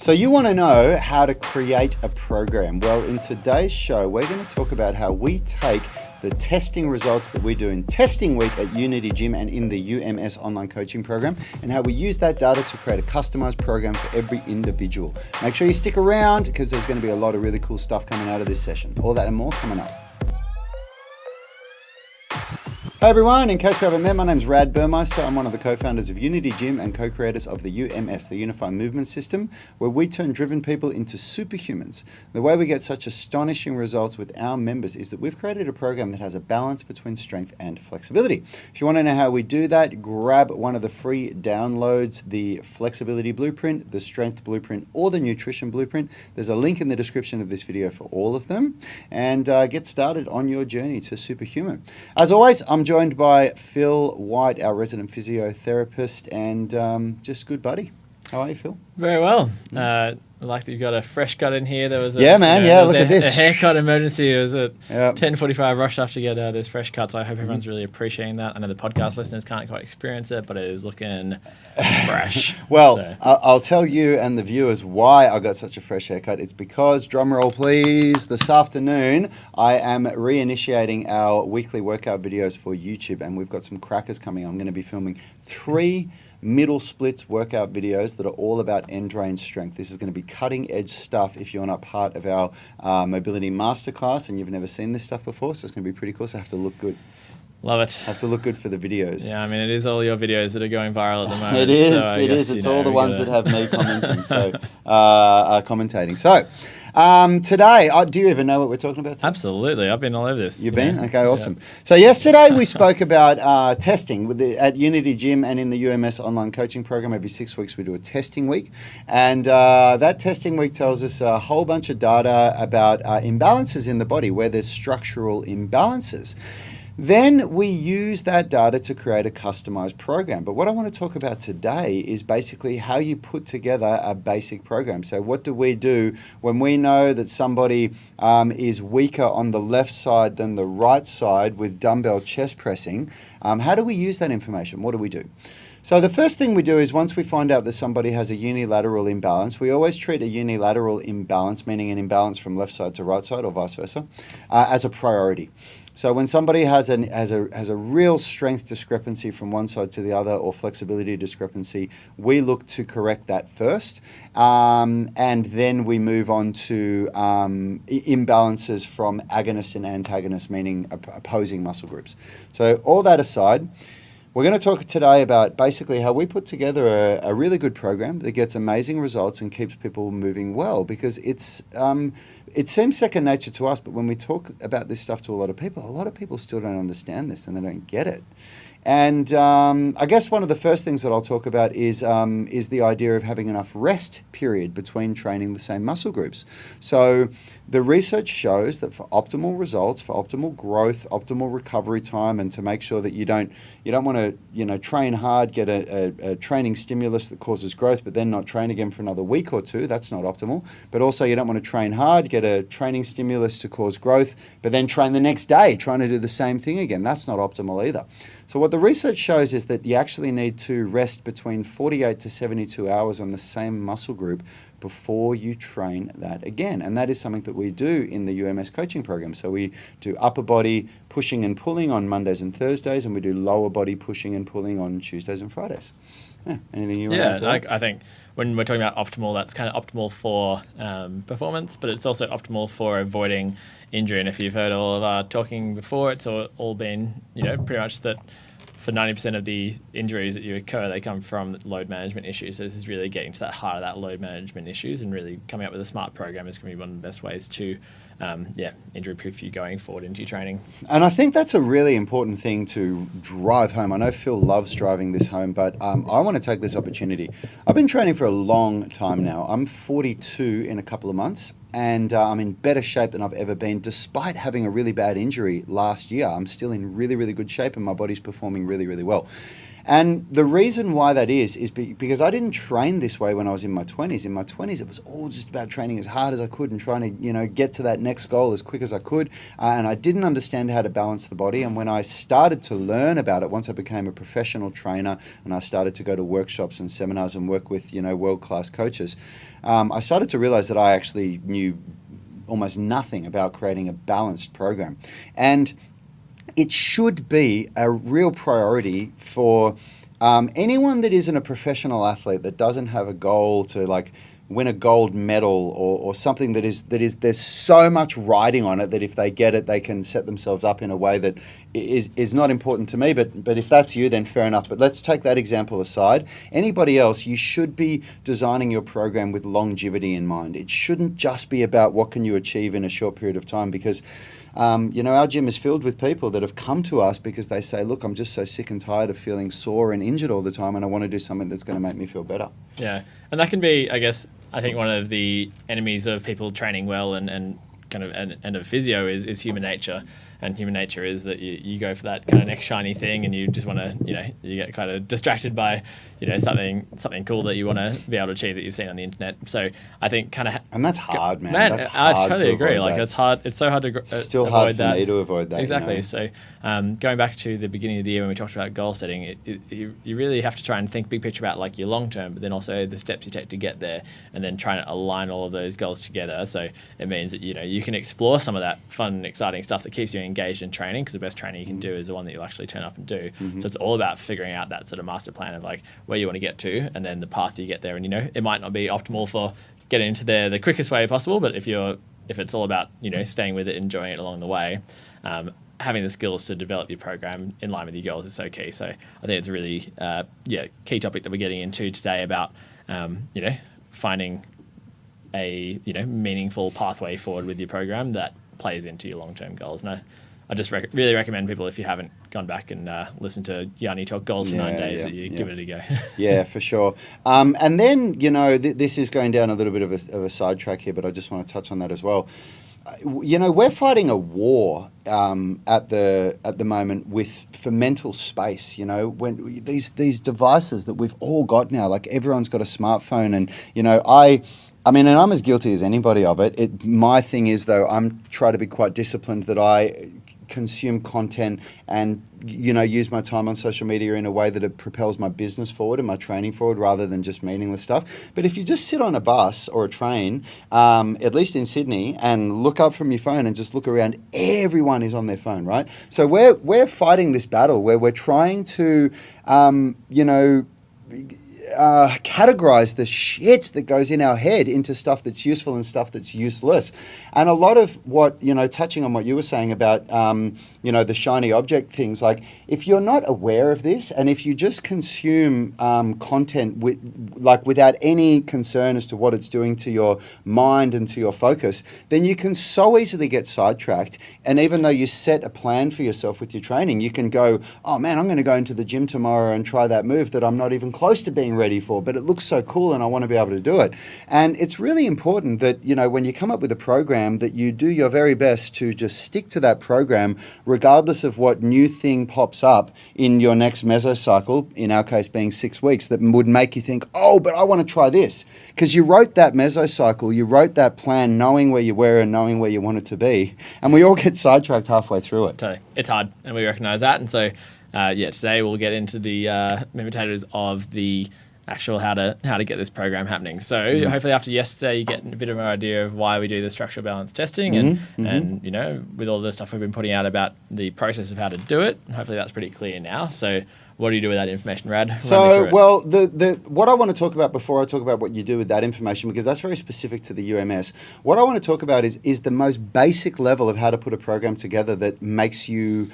So you want to know how to create a program? Well, in today's show, we're going to talk about how we take the testing results that we do in testing week at Unity Gym and in the UMS online coaching program, and how we use that data to create a customized program for every individual. Make sure you stick around because there's going to be a lot of really cool stuff coming out of this session. All that and more coming up. Hi everyone, in case we haven't met, my name's Rad Burmeister. I'm one of the co-founders of Unity Gym and co-creators of the UMS, the Unified Movement System, where we turn driven people into superhumans. The way we get such astonishing results with our members is that we've created a program that has a balance between strength and flexibility. If you want to know how we do that, grab one of the free downloads, the Flexibility Blueprint, the Strength Blueprint, or the Nutrition Blueprint. There's a link in the description of this video for all of them, and get started on your journey to superhuman. As always, I'm joined by Phil White, our resident physiotherapist, and just good buddy. How are you, Phil? Very well. I like that you've got a fresh cut in here. There was look at this. A haircut emergency. It was at 10:45 rush off to get this fresh cut, so I hope everyone's really appreciating that. I know the podcast listeners can't quite experience it, but it is looking fresh. Well, so. I'll tell you and the viewers why I got such a fresh haircut. It's because, drum roll please, this afternoon I am reinitiating our weekly workout videos for YouTube, and we've got some crackers coming. I'm going to be filming 3 middle splits workout videos that are all about end range strength. This is going to be cutting edge stuff if you're not part of our mobility masterclass and you've never seen this stuff before, so it's going to be pretty cool. So I have to look good. Love it. Have to look good for the videos. Yeah, I mean, it is all your videos that are going viral at the moment. It is. It's all the ones that have me commenting, so commentating. So today, do you even know what we're talking about today? Absolutely. I've been all over this. You've been? Okay, awesome. Yeah. So yesterday we spoke about testing at Unity Gym and in the UMS online coaching program. Every 6 weeks we do a testing week. And that testing week tells us a whole bunch of data about imbalances in the body, where there's structural imbalances. Then we use that data to create a customized program. But what I want to talk about today is basically how you put together a basic program. So what do we do when we know that somebody is weaker on the left side than the right side with dumbbell chest pressing? How do we use that information? What do we do? So the first thing we do is, once we find out that somebody has a unilateral imbalance, we always treat a unilateral imbalance, meaning an imbalance from left side to right side or vice versa, as a priority. So when somebody has a real strength discrepancy from one side to the other, or flexibility discrepancy, we look to correct that first, and then we move on to imbalances from agonists and antagonists, meaning opposing muscle groups. So all that aside, we're going to talk today about basically how we put together a really good program that gets amazing results and keeps people moving well, because it seems second nature to us, but when we talk about this stuff to a lot of people still don't understand this and they don't get it. And I guess one of the first things that I'll talk about is the idea of having enough rest period between training the same muscle groups. So the research shows that for optimal results, for optimal growth, optimal recovery time, and to make sure that you don't want to train hard, get a training stimulus that causes growth, but then not train again for another week or two. That's not optimal. But also you don't want to train hard, get a training stimulus to cause growth, but then train the next day trying to do the same thing again. That's not optimal either. So what the research shows is that you actually need to rest between 48 to 72 hours on the same muscle group before you train that again. And that is something that we do in the UMS coaching program. So we do upper body pushing and pulling on Mondays and Thursdays, and we do lower body pushing and pulling on Tuesdays and Fridays. Yeah, anything you want to add to that? I think when we're talking about optimal, that's kind of optimal for performance, but it's also optimal for avoiding injury. And if you've heard all of our talking before, it's all been, pretty much that for 90% of the injuries that you occur, they come from load management issues. So this is really getting to that heart of that load management issues, and really coming up with a smart program is going to be one of the best ways to injury-proof you going forward into your training. And I think that's a really important thing to drive home. I know Phil loves driving this home, but I want to take this opportunity. I've been training for a long time now. I'm 42 in a couple of months, and I'm in better shape than I've ever been, despite having a really bad injury last year. I'm still in really, really good shape, and my body's performing really, really well. And the reason why that is because I didn't train this way when I was in my 20s. In my 20s, it was all just about training as hard as I could and trying to, get to that next goal as quick as I could. And I didn't understand how to balance the body. And when I started to learn about it, once I became a professional trainer and I started to go to workshops and seminars and work with, world-class coaches, I started to realize that I actually knew almost nothing about creating a balanced program. And it should be a real priority for anyone that isn't a professional athlete, that doesn't have a goal to win a gold medal or something that is there's so much riding on it that if they get it, they can set themselves up in a way that is not important to me. But if that's you, then fair enough. But let's take that example aside. Anybody else, you should be designing your program with longevity in mind. It shouldn't just be about what can you achieve in a short period of time, because our gym is filled with people that have come to us because they say, look, I'm just so sick and tired of feeling sore and injured all the time, and I want to do something that's going to make me feel better. Yeah, and that can be, I think one of the enemies of people training well and kind of and of physio is human nature. And human nature is that you go for that kind of next shiny thing, and you just want to, you get kind of distracted by, something cool that you want to be able to achieve that you've seen on the internet. So I think and that's hard, man. That's I hard totally to agree. avoid that. It's hard. It's so hard to still avoid hard for that. me to avoid that. Exactly. So going back to the beginning of the year when we talked about goal setting, you really have to try and think big picture about your long term, but then also the steps you take to get there, and then try to align all of those goals together. So it means that you can explore some of that fun, exciting stuff that keeps you engaged in training, because the best training you can do is the one that you'll actually turn up and do. So it's all about figuring out that sort of master plan of where you want to get to, and then the path you get there. And it might not be optimal for getting into there the quickest way possible, but if it's all about staying with it, enjoying it along the way, having the skills to develop your program in line with your goals is so key. So I think it's a really key topic that we're getting into today about finding a meaningful pathway forward with your program that plays into your long-term goals. And I just really recommend people, if you haven't gone back and listened to Yanni talk goals for 9 days, that you give it a go. Yeah, for sure. And then, this is going down a little bit of a sidetrack here, but I just want to touch on that as well. We're fighting a war at the moment for mental space. When these devices that we've all got now, everyone's got a smartphone, and and I'm as guilty as anybody of it. My thing is, though, I'm trying to be quite disciplined that I consume content and use my time on social media in a way that it propels my business forward and my training forward, rather than just meaningless stuff. But if you just sit on a bus or a train, at least in Sydney, and look up from your phone and just look around, everyone is on their phone, right? So we're fighting this battle where we're trying to categorize the shit that goes in our head into stuff that's useful and stuff that's useless. And a lot of what, touching on what you were saying about, the shiny object things, if you're not aware of this, and if you just consume content without any concern as to what it's doing to your mind and to your focus, then you can so easily get sidetracked. And even though you set a plan for yourself with your training, you can go, oh man, I'm going to go into the gym tomorrow and try that move that I'm not even close to being ready for, but it looks so cool and I want to be able to do it. And it's really important that, when you come up with a program, that you do your very best to just stick to that program, regardless of what new thing pops up in your next mesocycle, in our case being 6 weeks, that would make you think, oh, but I want to try this. Because you wrote that mesocycle, you wrote that plan knowing where you were and knowing where you want it to be. And we all get sidetracked halfway through it. Totally. It's hard, and we recognize that. And so, today we'll get into the meat and potatoes of the actual how to get this program happening. So hopefully after yesterday you get a bit of an idea of why we do the structural balance testing, and with all the stuff we've been putting out about the process of how to do it, hopefully that's pretty clear now. So what do you do with that information, Rad? So, well, the what I want to talk about before I talk about what you do with that information, because that's very specific to the UMS, what I want to talk about is the most basic level of how to put a program together that makes you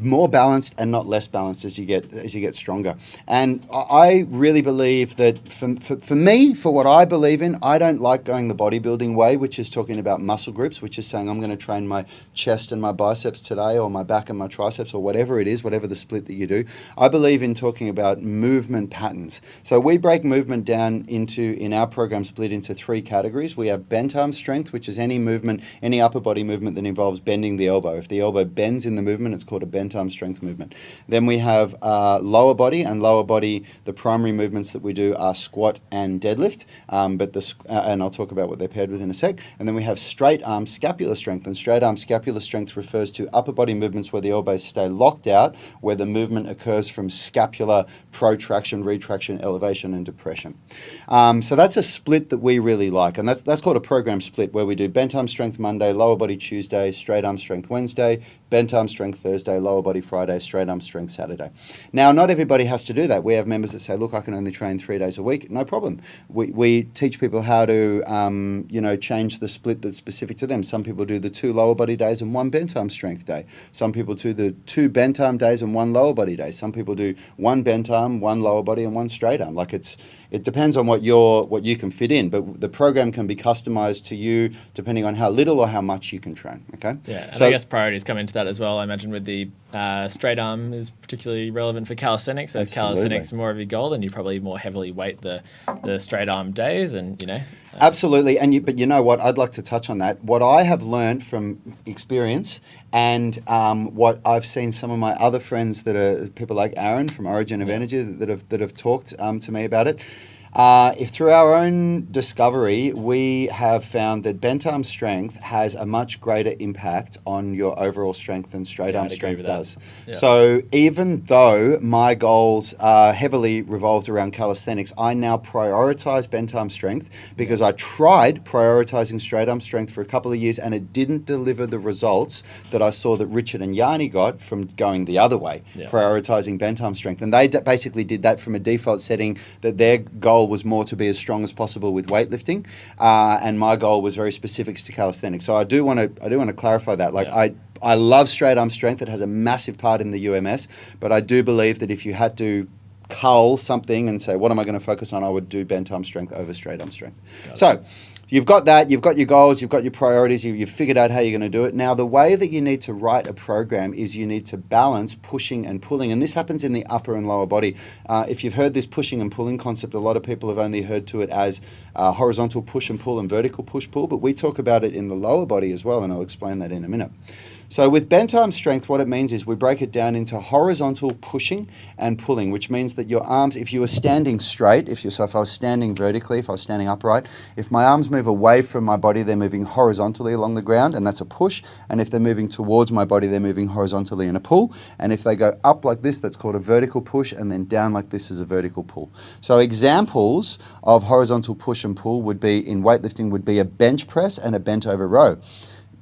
more balanced and not less balanced as you get stronger. And I really believe that for me, for what I believe in, I don't like going the bodybuilding way, which is talking about muscle groups, which is saying I'm going to train my chest and my biceps today, or my back and my triceps, or whatever it is, whatever the split that you do. I believe in talking about movement patterns. So we break movement down in our program, split into 3 categories. We have bent arm strength, which is any movement, any upper body movement that involves bending the elbow. If the elbow bends in the movement, it's called a bent arm strength movement. Then we have lower body, and lower body, the primary movements that we do are squat and deadlift, and I'll talk about what they're paired with in a sec. And then we have straight arm scapular strength, and straight arm scapular strength refers to upper body movements where the elbows stay locked out, where the movement occurs from scapular protraction, retraction, elevation, and depression. So that's a split that we really like, and that's called a program split, where we do bent arm strength Monday, lower body Tuesday, straight arm strength Wednesday, bent arm strength Thursday, lower body Friday, straight arm strength Saturday. Now, not everybody has to do that. We have members that say, look, I can only train 3 days a week. No problem. We teach people how to, change the split that's specific to them. Some people do the 2 lower body days and 1 bent arm strength day. Some people do the 2 bent arm days and 1 lower body day. Some people do 1 bent arm, 1 lower body, and 1 straight arm. It depends on what you can fit in, but the program can be customized to you depending on how little or how much you can train. Okay. Yeah, and I guess priorities come into that as well. I imagine with the straight arm is particularly relevant for calisthenics. So if calisthenics is more of your goal, then you probably more heavily weight the straight arm days, and Absolutely, but you know what? I'd like to touch on that. What I have learned from experience, and what I've seen some of my other friends that are people like Aaron from Origin of Energy that have talked to me about it. If through our own discovery, we have found that bent arm strength has a much greater impact on your overall strength than straight arm strength does. Yeah. So even though my goals are heavily revolved around calisthenics, I now prioritize bent arm strength because I tried prioritizing straight arm strength for a couple of years and it didn't deliver the results that I saw that Richard and Yanni got from going the other way, prioritizing bent arm strength. And they basically did that from a default setting that their goal was more to be as strong as possible with weightlifting, and my goal was very specific to calisthenics. So I do want to clarify that. I love straight arm strength. It has a massive part in the UMS, but I do believe that if you had to cull something and say, what am I going to focus on? I would do bent arm strength over straight arm strength. So you've got that, you've got your goals, you've got your priorities, you've figured out how you're going to do it. Now, the way that you need to write a program is you need to balance pushing and pulling, and this happens in the upper and lower body. If you've heard this pushing and pulling concept, a lot of people have only heard to it as horizontal push and pull and vertical push-pull, but we talk about it in the lower body as well, and I'll explain that in a minute. So with bent arm strength, what it means is we break it down into horizontal pushing and pulling, which means that your arms, if you were standing straight, if I was standing vertically, if I was standing upright, if my arms move away from my body, they're moving horizontally along the ground, and that's a push. And if they're moving towards my body, they're moving horizontally in a pull. And if they go up like this, that's called a vertical push, and then down like this is a vertical pull. So examples of horizontal push and pull would be, in weightlifting, would be a bench press and a bent over row.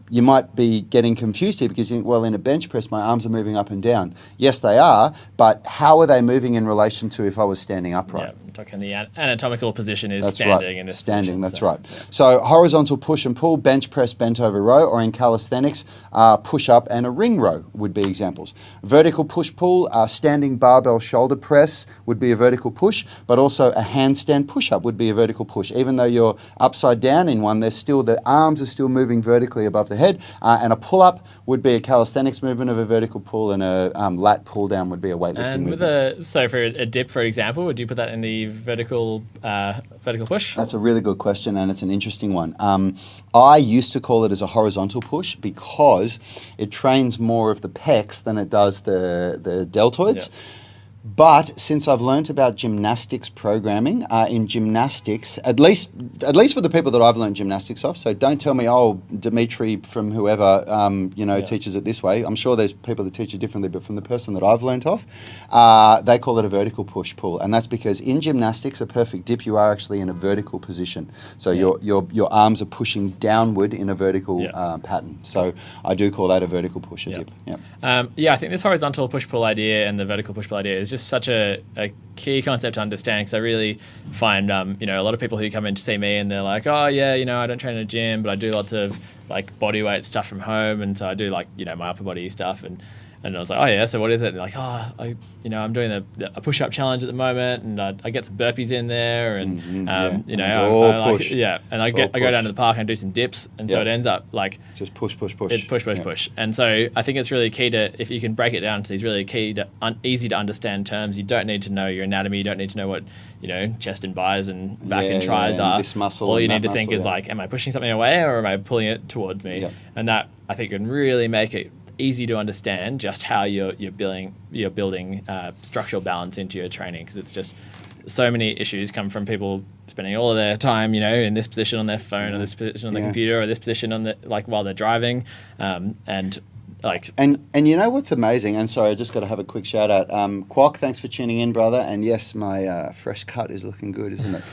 You might be getting confused here because, in a bench press, my arms are moving up and down. Yes, they are, but how are they moving in relation to if I was standing upright? Yeah, I'm talking the anatomical position is that's standing. Right. In this standing, position, that's so, right. Yeah. So horizontal push and pull, bench press, bent over row, or in calisthenics, push up and a ring row would be examples. Vertical push-pull, standing barbell shoulder press would be a vertical push, but also a handstand push-up would be a vertical push. Even though you're upside down in one, the arms are still moving vertically above the head, and a pull-up would be a calisthenics movement of a vertical pull, and a lat pull-down would be a weightlifting movement. So for a dip, for example, would you put that in the vertical push? That's a really good question, and it's an interesting one. I used to call it as a horizontal push because it trains more of the pecs than it does the deltoids. Yeah. But since I've learnt about gymnastics programming, in gymnastics, at least for the people that I've learnt gymnastics off, so don't tell me, Dimitri from whoever, teaches it this way. I'm sure there's people that teach it differently, but from the person that I've learnt off, they call it a vertical push-pull. And that's because in gymnastics, a perfect dip, you are actually in a vertical position. So your arms are pushing downward in a vertical pattern. So I do call that a vertical push, dip. Yep. I think this horizontal push-pull idea and the vertical push-pull idea is just such a key concept to understand, because I really find a lot of people who come in to see me and they're like, I don't train in a gym, but I do lots of like body weight stuff from home, and so I do my upper body stuff, and I was like, so what is it? And they're like, I'm doing a push-up challenge at the moment, and I get some burpees in there, and I go down to the park and do some dips, and so it ends up like it's just push. It's push, and so I think it's really key to, if you can break it down to these really key to easy to understand terms. You don't need to know your anatomy. You don't need to know what chest and bis and back and tris are. This muscle. All you need to think is am I pushing something away or am I pulling it towards me? Yeah. And that I think can really make it easy to understand just how you're building structural balance into your training, because it's just so many issues come from people spending all of their time, in this position on their phone, or this position on the computer, or this position on the while they're driving, and you know what's amazing? And sorry, I just got to have a quick shout out. Quack, thanks for tuning in, brother. And yes, my fresh cut is looking good, isn't it?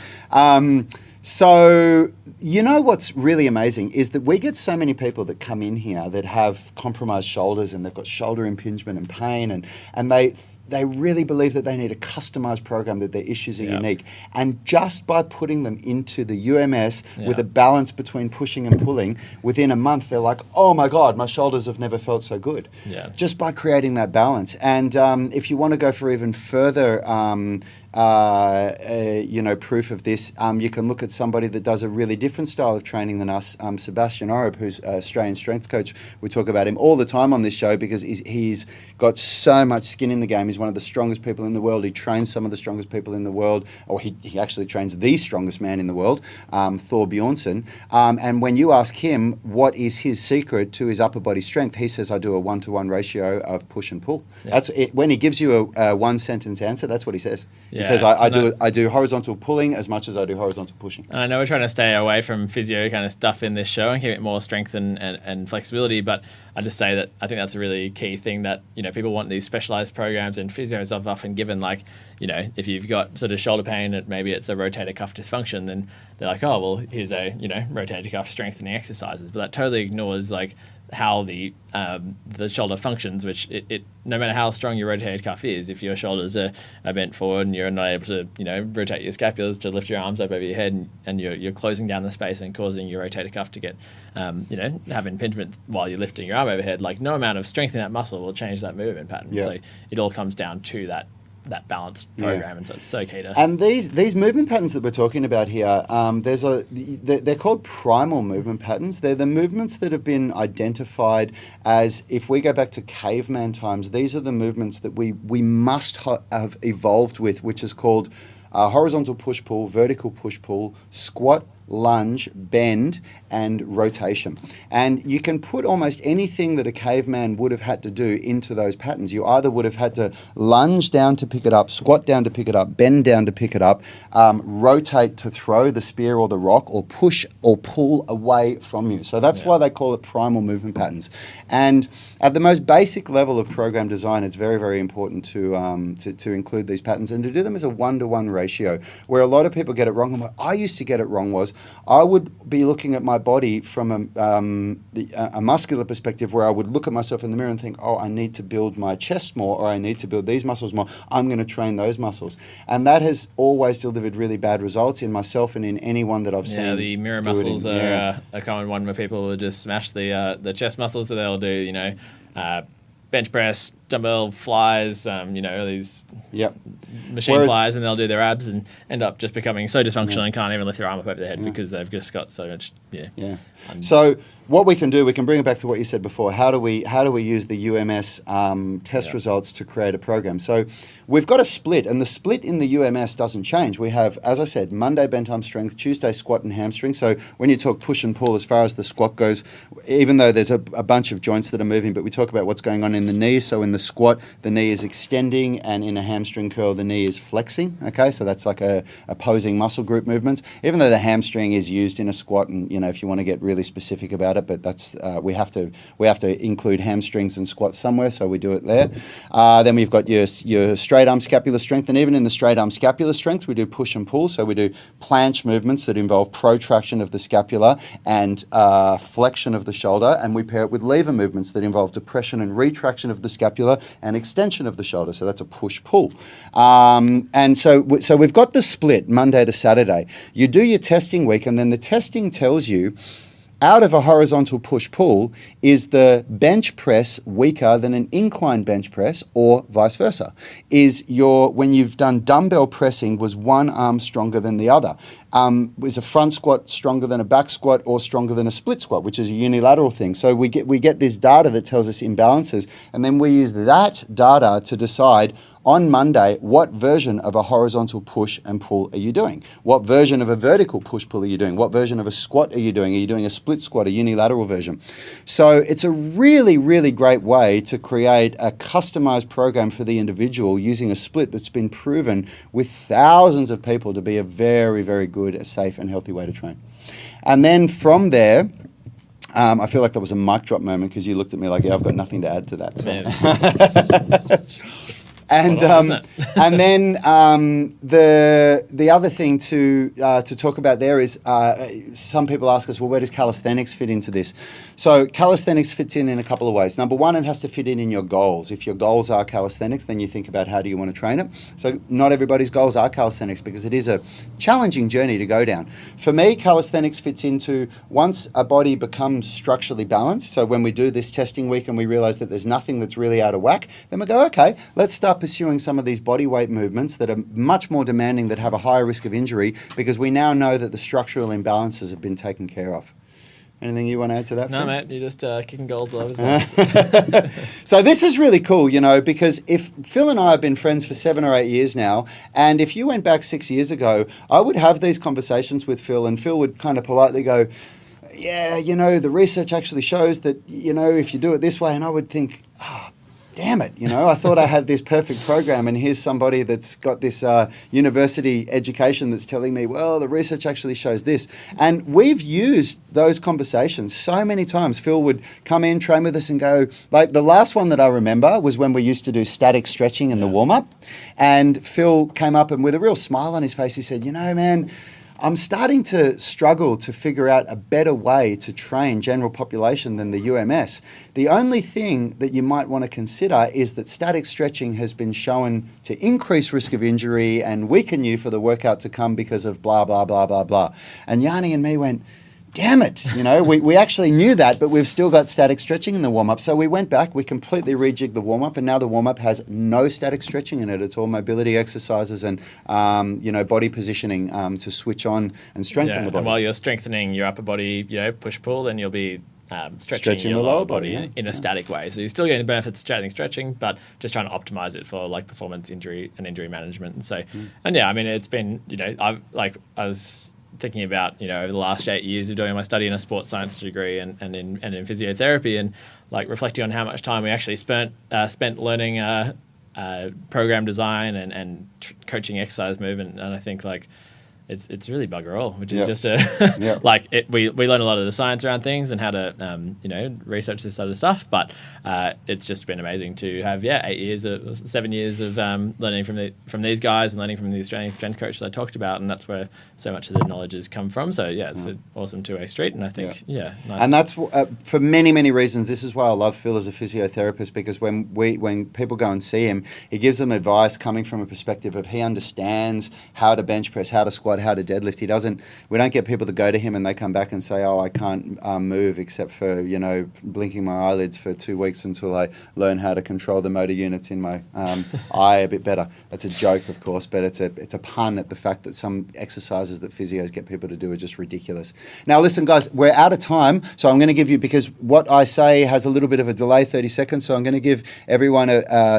So what's really amazing is that we get so many people that come in here that have compromised shoulders, and they've got shoulder impingement and pain, and they really believe that they need a customized program, that their issues are unique. And just by putting them into the UMS with a balance between pushing and pulling, within a month, they're like, oh my God, my shoulders have never felt so good. Yeah. Just by creating that balance. And if you want to go for even further proof of this, you can look at somebody that does a really different style of training than us, Sebastian Orup, who's an Australian strength coach. We talk about him all the time on this show because he's got so much skin in the game. He's one of the strongest people in the world. He trains some of the strongest people in the world, or he actually trains the strongest man in the world, Thor Bjornsson. And when you ask him what is his secret to his upper body strength, he says, I do a 1-to-1 ratio of push and pull. Yeah. That's it. When he gives you a one-sentence answer, that's what he says. He says, I do horizontal pulling as much as I do horizontal pushing. And I know we're trying to stay away from physio kind of stuff in this show and keep it more strength and flexibility, but I just say that I think that's a really key thing that, people want these specialized programs, and physios I've often given, like, if you've got sort of shoulder pain and maybe it's a rotator cuff dysfunction, then they're like, oh, well, here's a, rotator cuff strengthening exercises. But that totally ignores, like, how the shoulder functions, which it no matter how strong your rotator cuff is, if your shoulders are bent forward and you're not able to rotate your scapulars to lift your arms up over your head, and you're closing down the space and causing your rotator cuff to get have impingement while you're lifting your arm overhead, like no amount of strength in that muscle will change that movement pattern. So it all comes down to that balanced program, and so it's so key to. And these movement patterns that we're talking about here, they're called primal movement patterns. They're the movements that have been identified as, if we go back to caveman times, these are the movements that we must have evolved with, which is called horizontal push-pull, vertical push-pull, squat, lunge, bend, and rotation. And you can put almost anything that a caveman would have had to do into those patterns. You either would have had to lunge down to pick it up, squat down to pick it up, bend down to pick it up, rotate to throw the spear or the rock, or push or pull away from you. So that's why they call it primal movement patterns. And at the most basic level of program design, it's very, very important to include these patterns and to do them as a 1-to-1 ratio. Where a lot of people get it wrong, and what I used to get it wrong was, I would be looking at my body from a muscular perspective, where I would look at myself in the mirror and think, oh, I need to build my chest more, or I need to build these muscles more. I'm going to train those muscles. And that has always delivered really bad results in myself and in anyone that I've seen. Yeah, the mirror muscles are a common one, where people will just smash the chest muscles, so they'll do, bench press, dumbbell flies, these machine flies, and they'll do their abs and end up just becoming so dysfunctional and can't even lift their arm up over their head because they've just got so much. So what we can do, we can bring it back to what you said before. How do we use the UMS test results to create a program? So we've got a split, and the split in the UMS doesn't change. We have, as I said, Monday bent arm strength, Tuesday squat and hamstring. So when you talk push and pull, as far as the squat goes, even though there's a bunch of joints that are moving, but we talk about what's going on in the knee. So in the squat, the knee is extending, and in a hamstring curl, the knee is flexing. Okay, so that's like a opposing muscle group movements. Even though the hamstring is used in a squat, and if you want to get really specific about it, but that's we have to include hamstrings and squats somewhere, so we do it there. Then we've got your straight arm scapular strength, and even in the straight arm scapular strength, we do push and pull. So we do planche movements that involve protraction of the scapula and flexion of the shoulder, and we pair it with lever movements that involve depression and retraction of the scapula and extension of the shoulder. So that's a push-pull. And so we've got the split Monday to Saturday. You do your testing week, and then the testing tells you, out of a horizontal push-pull, is the bench press weaker than an incline bench press, or vice versa? When you've done dumbbell pressing, was one arm stronger than the other? Is a front squat stronger than a back squat, or stronger than a split squat, which is a unilateral thing? So we get this data that tells us imbalances, and then we use that data to decide, on Monday, what version of a horizontal push and pull are you doing? What version of a vertical push-pull are you doing? What version of a squat are you doing? Are you doing a split squat, a unilateral version? So it's a really, really great way to create a customized program for the individual using a split that's been proven with thousands of people to be a very, very good, safe and healthy way to train. And then from there, I feel like that was a mic drop moment because you looked at me like, yeah, I've got nothing to add to that. So. And then the other thing to talk about there is some people ask us, well, where does calisthenics fit into this? So calisthenics fits in a couple of ways. Number one, it has to fit in your goals. If your goals are calisthenics, then you think about how do you want to train it. So not everybody's goals are calisthenics because it is a challenging journey to go down. For me, calisthenics fits into once a body becomes structurally balanced. So when we do this testing week and we realize that there's nothing that's really out of whack, then we go, okay, let's start pursuing some of these body weight movements that are much more demanding, that have a higher risk of injury, because we now know that the structural imbalances have been taken care of. Anything you want to add to that? No, Phil? mate, you're just kicking goals all over the place. So this is really cool, because if Phil and I have been friends for 7 or 8 years now, and if you went back 6 years ago, I would have these conversations with Phil, and Phil would kind of politely go, yeah, the research actually shows that, if you do it this way, and I would think, damn it, I thought I had this perfect program, and here's somebody that's got this university education that's telling me, well, the research actually shows this. And we've used those conversations so many times. Phil would come in, train with us and go, like the last one that I remember was when we used to do static stretching in the warm-up. And Phil came up and with a real smile on his face, he said, man, I'm starting to struggle to figure out a better way to train general population than the UMS. The only thing that you might want to consider is that static stretching has been shown to increase risk of injury and weaken you for the workout to come because of blah, blah, blah, blah, blah. And Yanni and me went, damn it, we actually knew that, but we've still got static stretching in the warm-up. So we went back, we completely rejigged the warm-up, and now the warm-up has no static stretching in it. It's all mobility exercises and, body positioning to switch on and strengthen the body. And while you're strengthening your upper body, push-pull, then you'll be stretching your the lower body in a static way. So you're still getting the benefits of stretching, but just trying to optimize it for like performance injury and injury management. And so, it's been, I was thinking about over the last 8 years of doing my study in a sports science degree and in physiotherapy, and like reflecting on how much time we actually spent learning program design and coaching exercise movement. And I think like it's really bugger all, which is just we learn a lot of the science around things and how to research this sort of stuff, but it's just been amazing to have 7 years of learning from these guys and learning from the Australian strength coaches I talked about, and that's where so much of the knowledge has come from. So it's an awesome two-way street, and I think nice. And that's for many, many reasons. This is why I love Phil as a physiotherapist, because when people go and see him, he gives them advice coming from a perspective of he understands how to bench press, how to squat, how to deadlift. We don't get people to go to him and they come back and say, I can't move except for, blinking my eyelids for 2 weeks until I learn how to control the motor units in my eye a bit better. That's a joke, of course, but it's a pun at the fact that some exercises that physios get people to do are just ridiculous. Now, listen, guys, we're out of time, so I'm going to give you, because what I say has a little bit of a delay, 30 seconds, so I'm going to give everyone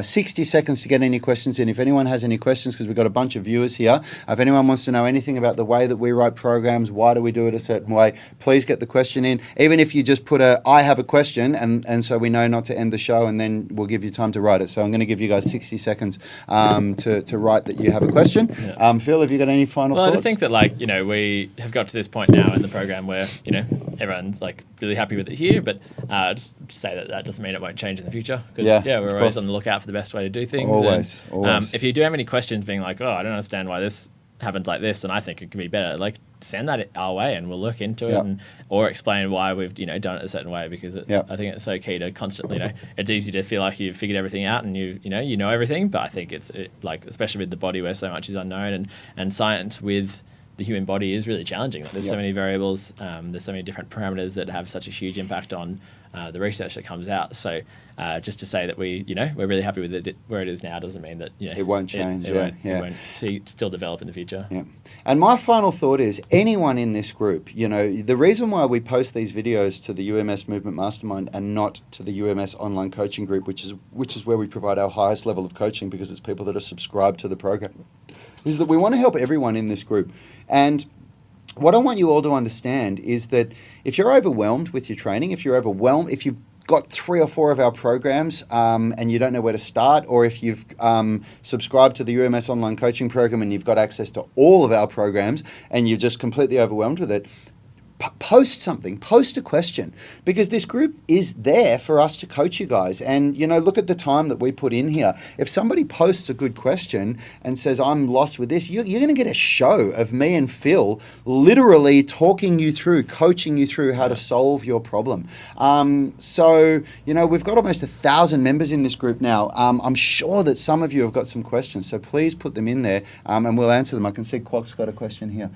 60 seconds to get any questions in. If anyone has any questions, because we've got a bunch of viewers here, if anyone wants to know anything about the way that we write programs, why do we do it a certain way, please get the question in. Even if you just put I have a question, and so we know not to end the show, and then we'll give you time to write it. So I'm going to give you guys 60 seconds to write that you have a question. Yeah. Phil, have you got any final thoughts? I think that we have got to this point now in the program where everyone's like really happy with it here, but just say that doesn't mean it won't change in the future, because we're always on the lookout for the best way to do things. Always. If you do have any questions being like, I don't understand why this happens like this and I think it can be better, like send that our way and we'll look into it, or explain why we've done it a certain way, because I think it's so key to constantly it's easy to feel like you've figured everything out and you know everything, but I think it's like, especially with the body where so much is unknown, and science with the human body is really challenging. There's so many variables, there's so many different parameters that have such a huge impact on the research that comes out. So just to say that we're really happy with it where it is now doesn't mean that it won't change. It won't still develop in the future. Yeah. And my final thought is anyone in this group, the reason why we post these videos to the UMS Movement Mastermind and not to the UMS Online Coaching Group, which is where we provide our highest level of coaching because it's people that are subscribed to the program, is that we want to help everyone in this group. And what I want you all to understand is that if you're overwhelmed with your training, if you've got 3 or 4 of our programs and you don't know where to start, or if you've subscribed to the UMS Online Coaching Program and you've got access to all of our programs and you're just completely overwhelmed with it, post something, post a question, because this group is there for us to coach you guys. And, look at the time that we put in here. If somebody posts a good question and says, I'm lost with this, you're going to get a show of me and Phil literally talking you through, coaching you through how to solve your problem. So, we've got almost 1,000 members in this group now. I'm sure that some of you have got some questions, so please put them in there and we'll answer them. I can see Quok's got a question here.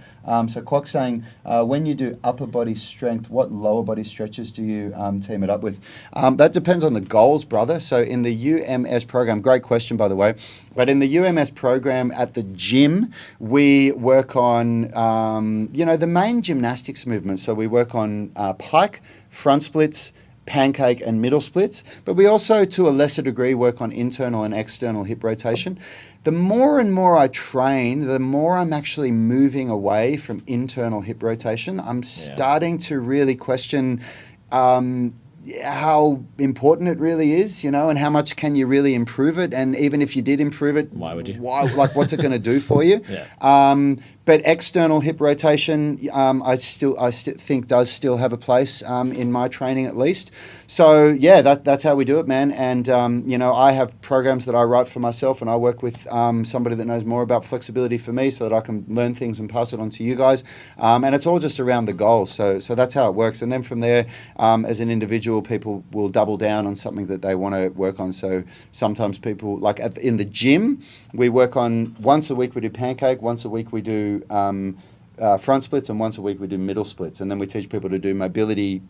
So Quok's saying, when you do upper body strength, what lower body stretches do you team it up with? That depends on the goals, brother. So in the UMS program, great question, by the way, but in the UMS program at the gym, we work on, the main gymnastics movements. So we work on pike, front splits, pancake and middle splits, but we also, to a lesser degree, work on internal and external hip rotation. The more and more I train, the more I'm actually moving away from internal hip rotation. I'm starting to really question how important it really is, and how much can you really improve it? And even if you did improve it, why would you? What's it going to do for you? But external hip rotation, I still think does still have a place in my training at least. So that's how we do it, man. And I have programs that I write for myself, and I work with somebody that knows more about flexibility for me, so that I can learn things and pass it on to you guys. And it's all just around the goals. So that's how it works. And then from there, as an individual, people will double down on something that they want to work on. So sometimes people, like in the gym, we work on once a week we do pancake, once a week we do front splits, and once a week we do middle splits. And then we teach people to do mobility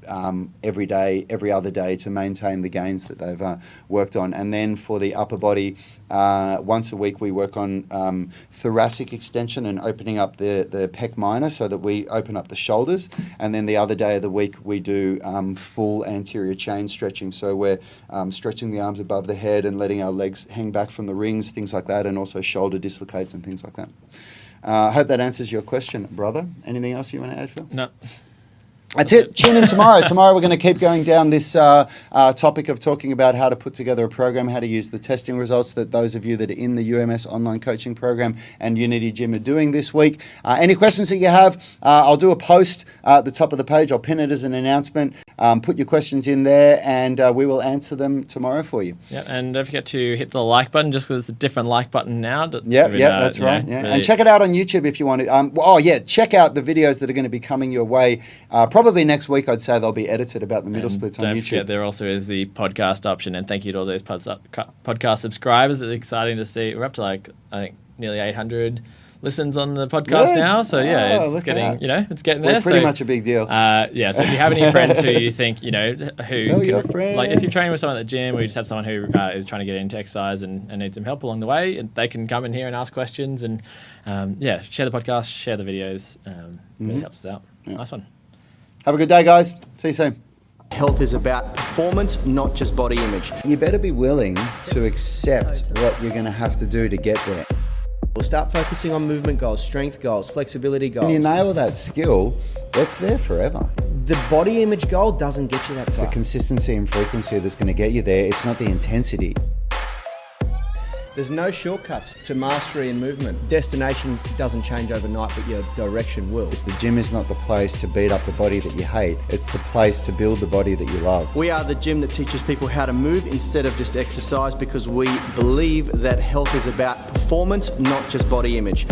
every day, every other day, to maintain the gains that they've worked on. And then for the upper body, once a week we work on thoracic extension and opening up the pec minor so that we open up the shoulders. And then the other day of the week we do full anterior chain stretching. So we're stretching the arms above the head and letting our legs hang back from the rings, things like that, and also shoulder dislocates and things like that. I hope that answers your question, brother. Anything else you want to add, Phil? No. That's it. Tune in tomorrow. Tomorrow we're going to keep going down this topic of talking about how to put together a program, how to use the testing results that those of you that are in the UMS online coaching program and Unity Gym are doing this week. Any questions that you have, I'll do a post at the top of the page. I'll pin it as an announcement. Put your questions in there and we will answer them tomorrow for you. Yeah, and don't forget to hit the like button, just because it's a different like button now. That's right. Yeah. Really. And check it out on YouTube if you want to. Check out the videos that are going to be coming your way. Probably next week, I'd say they'll be edited about the middle splits on YouTube. Don't forget, there also is the podcast option, and thank you to all those podcast subscribers. It's exciting to see. We're up to I think nearly 800 listens on the podcast now. So it's getting it's getting there. We're pretty much a big deal. So if you have any friends who you think who tell your friends. Like if you're training with someone at the gym, or you just have someone who is trying to get into exercise and needs some help along the way, and they can come in here and ask questions and share the podcast, share the videos. Really helps us out. Yeah. Nice one. Have a good day, guys. See you soon. Health is about performance, not just body image. You better be willing to accept what you're going to have to do to get there. We'll start focusing on movement goals, strength goals, flexibility goals. When you nail that skill, it's there forever. The body image goal doesn't get you that far. It's the consistency and frequency that's going to get you there. It's not the intensity. There's no shortcuts to mastery and movement. Destination doesn't change overnight, but your direction will. The gym is not the place to beat up the body that you hate. It's the place to build the body that you love. We are the gym that teaches people how to move instead of just exercise, because we believe that health is about performance, not just body image.